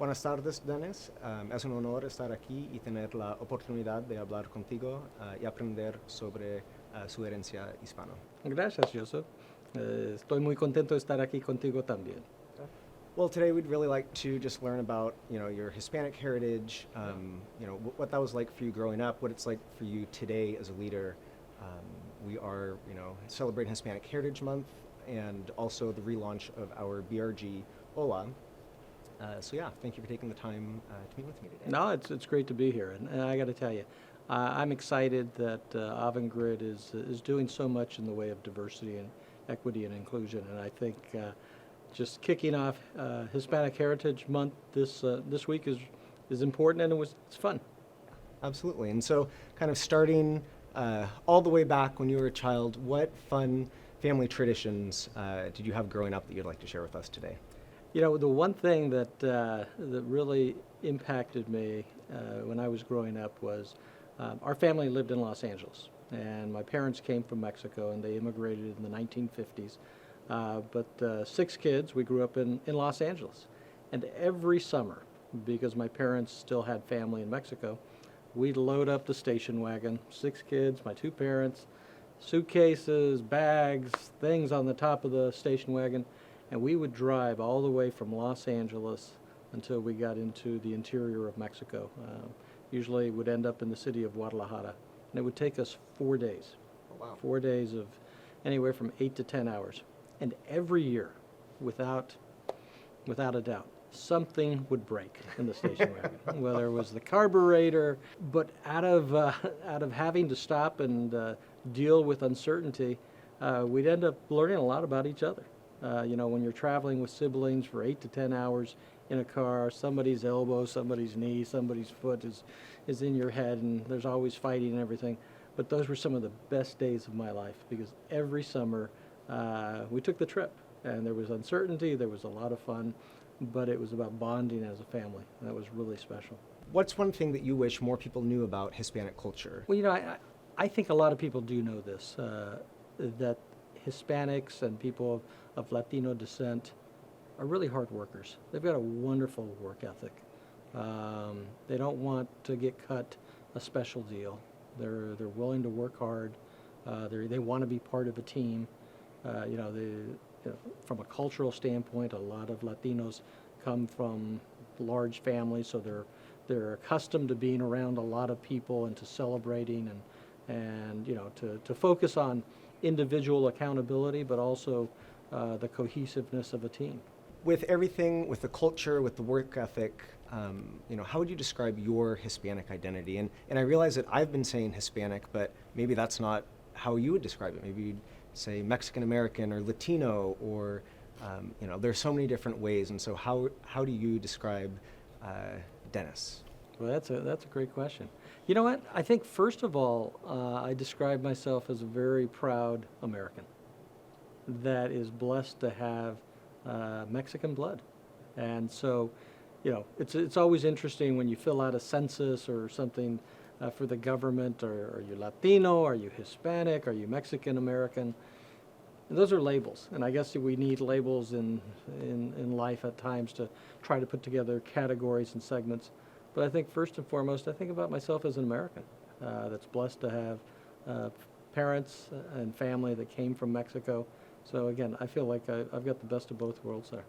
Buenas tardes, Dennis. Es un honor estar aquí y tener la oportunidad de hablar contigo y aprender sobre su herencia hispana. Gracias, Joseph. Estoy muy contento de estar aquí contigo también. Well, today we'd really like to just learn about, your Hispanic heritage, what that was like for you growing up, what it's like for you today as a leader. We are, celebrating Hispanic Heritage Month and also the relaunch of our BRG HOLA. So yeah, thank you for taking the time to meet with me today. No, it's great to be here, and I got to tell you, I'm excited that Avangrid is doing so much in the way of diversity and equity and inclusion, and I think just kicking off Hispanic Heritage Month this week is important, and it's fun. Absolutely. And so, kind of starting all the way back when you were a child, what fun family traditions did you have growing up that you'd like to share with us today? The one thing that really impacted me when I was growing up was our family lived in Los Angeles, and my parents came from Mexico, and they immigrated in the 1950s. But 6 kids, we grew up in Los Angeles, and every summer, because my parents still had family in Mexico, we'd load up the station wagon, 6 kids, my 2 parents, suitcases, bags, things on the top of the station wagon, and we would drive all the way from Los Angeles until we got into the interior of Mexico. Usually it would end up in the city of Guadalajara, and it would take us 4 days. Oh, wow. 4 days of anywhere from 8 to 10 hours. And every year, without a doubt, something would break in the station wagon, whether it was the carburetor. But out of having to stop and deal with uncertainty, we'd end up learning a lot about each other. When you're traveling with siblings for 8 to 10 hours in a car, somebody's elbow, somebody's knee, somebody's foot is in your head, and there's always fighting and everything. But those were some of the best days of my life, because every summer we took the trip, and there was uncertainty, there was a lot of fun, but it was about bonding as a family. That was really special. What's one thing that you wish more people knew about Hispanic culture? Well, I think a lot of people do know this, that Hispanics and people of Latino descent are really hard workers. They've got a wonderful work ethic. They don't want to get cut a special deal. They're willing to work hard. They want to be part of a team. From a cultural standpoint, a lot of Latinos come from large families, so they're accustomed to being around a lot of people and to celebrating and to focus on individual accountability, but also the cohesiveness of a team. With everything, with the culture, with the work ethic, how would you describe your Hispanic identity? And I realize that I've been saying Hispanic, but maybe that's not how you would describe it. Maybe you'd say Mexican American or Latino, or there's so many different ways. And so how do you describe Dennis? Well, that's a great question. You know what? I think first of all, I describe myself as a very proud American that is blessed to have Mexican blood. And so, it's always interesting when you fill out a census or something for the government. Are you Latino? Are you Hispanic? Are you Mexican American? Those are labels, and I guess we need labels in life at times to try to put together categories and segments. But I think first and foremost, I think about myself as an American that's blessed to have parents and family that came from Mexico. So again, I feel like I've got the best of both worlds there.